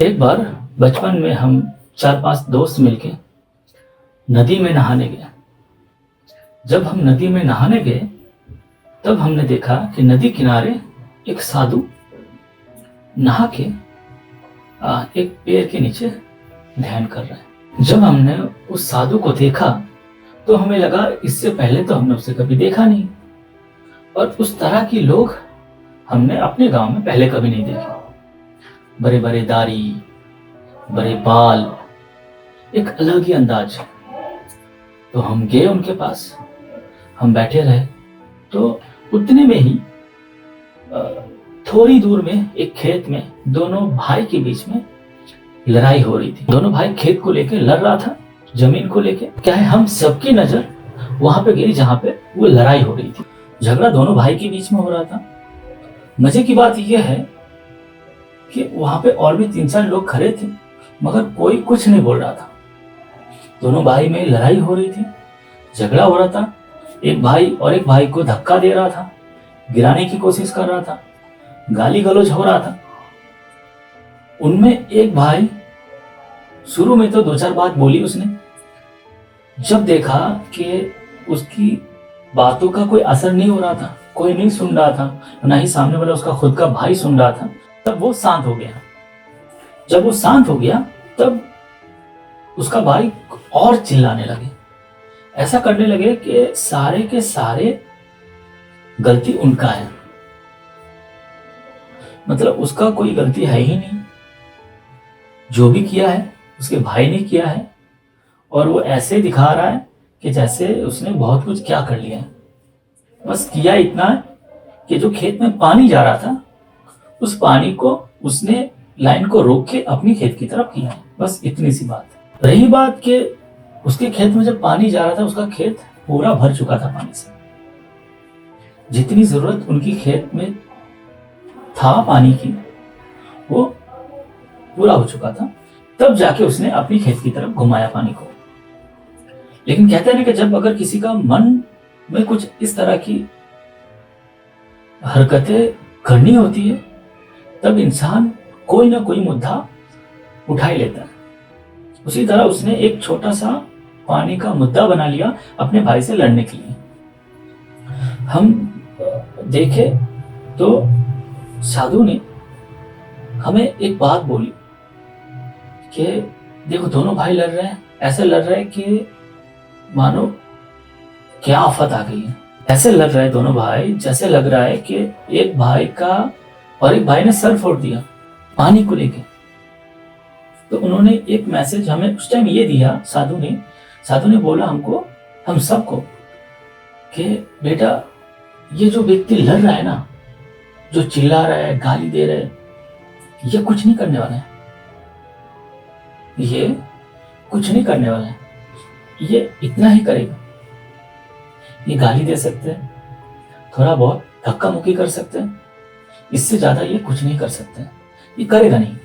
एक बार बचपन में हम 4-5 दोस्त मिलके नदी में नहाने गए। जब हम नदी में नहाने गए तब हमने देखा कि नदी किनारे एक साधु नहा के एक पेड़ के नीचे ध्यान कर रहा है। जब हमने उस साधु को देखा तो हमें लगा इससे पहले तो हमने उसे कभी देखा नहीं और उस तरह के लोग हमने अपने गांव में पहले कभी नहीं देखे। बड़े बड़े दाढ़ी, बड़े बाल, एक अलग ही अंदाज। तो हम गए उनके पास, हम बैठे रहे तो उतने में ही थोड़ी दूर में एक खेत में दोनों भाई के बीच में लड़ाई हो रही थी। दोनों भाई खेत को लेकर लड़ रहा था, जमीन को लेकर। क्या है, हम सबकी नजर वहां पे गिरी जहां पे वो लड़ाई हो रही थी। झगड़ा दोनों भाई के बीच में हो रहा था। मजे की बात यह है कि वहां पे और भी 3-4 लोग खड़े थे मगर कोई कुछ नहीं बोल रहा था। दोनों भाई में लड़ाई हो रही थी, झगड़ा हो रहा था। एक भाई और एक भाई को धक्का दे रहा था, गिराने की कोशिश कर रहा था, गाली गलौज हो रहा था। उनमें एक भाई शुरू में तो 2-4 बात बोली उसने। जब देखा कि उसकी बातों का कोई असर नहीं हो रहा था, कोई नहीं सुन रहा था, ना ही सामने वाला उसका खुद का भाई सुन रहा था, तब वो शांत हो गया। जब वो शांत हो गया तब उसका भाई और चिल्लाने लगे, ऐसा करने लगे कि सारे के सारे गलती उनका है, मतलब उसका कोई गलती है ही नहीं। जो भी किया है उसके भाई ने किया है और वो ऐसे दिखा रहा है कि जैसे उसने बहुत कुछ क्या कर लिया है। बस किया इतना है कि जो खेत में पानी जा रहा था उस पानी को उसने लाइन को रोक के अपनी खेत की तरफ किया है। बस इतनी सी बात है। रही बात कि उसके खेत में जब पानी जा रहा था उसका खेत पूरा भर चुका था पानी से। जितनी जरूरत उनकी खेत में था पानी की वो पूरा हो चुका था। तब जाके उसने अपनी खेत की तरफ घुमाया पानी को। लेकिन कहते हैं ना कि जब अगर किसी का मन में कुछ इस तरह की हरकतें करनी होती है तब इंसान कोई ना कोई मुद्दा उठा ही लेता है। उसी तरह उसने एक छोटा सा पानी का मुद्दा बना लिया अपने भाई से लड़ने के लिए। हम देखे तो साधु ने हमें एक बात बोली कि देखो दोनों भाई लड़ रहे हैं, ऐसे लड़ रहे हैं कि मानो क्या आफत आ गई है। ऐसे लड़ रहे हैं दोनों भाई जैसे लग रहा है कि एक भाई का और एक भाई ने सर फोड़ दिया पानी को लेके। तो उन्होंने एक मैसेज हमें उस टाइम ये दिया, साधु ने बोला हमको, हम सबको, कि बेटा ये जो व्यक्ति लड़ रहा है ना, जो चिल्ला रहा है, गाली दे रहा है, ये कुछ नहीं करने वाला है। ये कुछ नहीं करने वाला है। ये इतना ही करेगा, ये गाली दे सकते हैं, थोड़ा बहुत धक्का मुक्की कर सकते हैं, इससे ज्यादा ये कुछ नहीं कर सकते हैं, ये करेगा नहीं।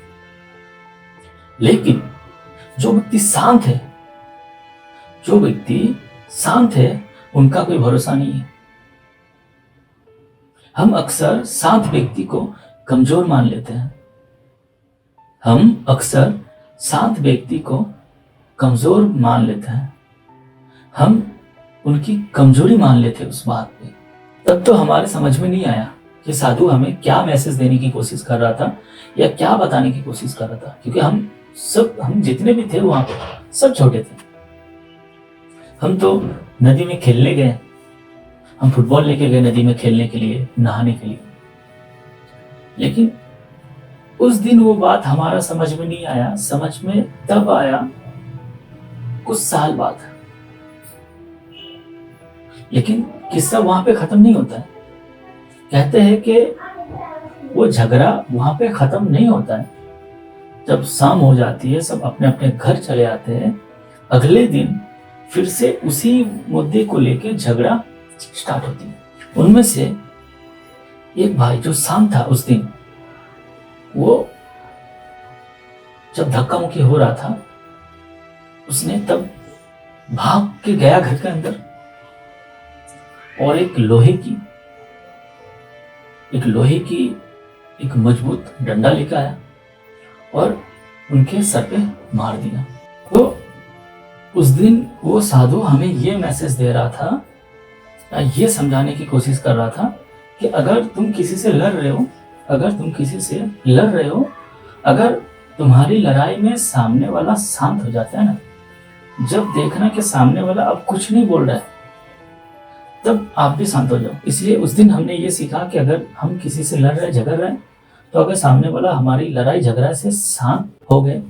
लेकिन जो व्यक्ति शांत है उनका कोई भरोसा नहीं है। हम अक्सर शांत व्यक्ति को कमजोर मान लेते हैं। हम उनकी कमजोरी मान लेते हैं उस बात पे। तब तो हमारे समझ में नहीं आया कि साधु हमें क्या मैसेज देने की कोशिश कर रहा था या क्या बताने की कोशिश कर रहा था, क्योंकि हम जितने भी थे वहां पे सब छोटे थे। हम तो नदी में खेलने गए, हम फुटबॉल लेके गए नदी में खेलने के लिए, नहाने के लिए। लेकिन उस दिन वो बात हमारा समझ में नहीं आया, समझ में तब आया कुछ साल बाद। लेकिन किस्सा वहां पे खत्म नहीं होता है। कहते हैं कि वो झगड़ा वहां पे खत्म नहीं होता है। जब शाम हो जाती है, सब अपने अपने घर चले आते हैं, अगले दिन फिर से उसी मुद्दे को लेके झगड़ा स्टार्ट होती है। उनमें से एक भाई जो शांत था उस दिन, वो जब धक्का मुक्की हो रहा था उसने तब भाग के गया घर के अंदर और एक लोहे की एक मजबूत डंडा लेकर आया और उनके सर पे मार दिया। तो उस दिन वो साधु हमें ये मैसेज दे रहा था, ये समझाने की कोशिश कर रहा था कि अगर तुम किसी से लड़ रहे हो, अगर तुम्हारी लड़ाई में सामने वाला शांत हो जाता है ना, जब देखना कि सामने वाला अब कुछ नहीं बोल रहा है, तब आप भी शांत हो जाओ। इसलिए उस दिन हमने ये सीखा कि अगर हम किसी से लड़ रहे, झगड़ रहे, तो अगर सामने वाला हमारी लड़ाई झगड़ा से शांत हो गए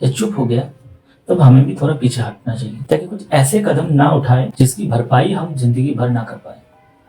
या चुप हो गया, तब हमें भी थोड़ा पीछे हटना चाहिए, ताकि कुछ ऐसे कदम ना उठाए जिसकी भरपाई हम जिंदगी भर ना कर पाए।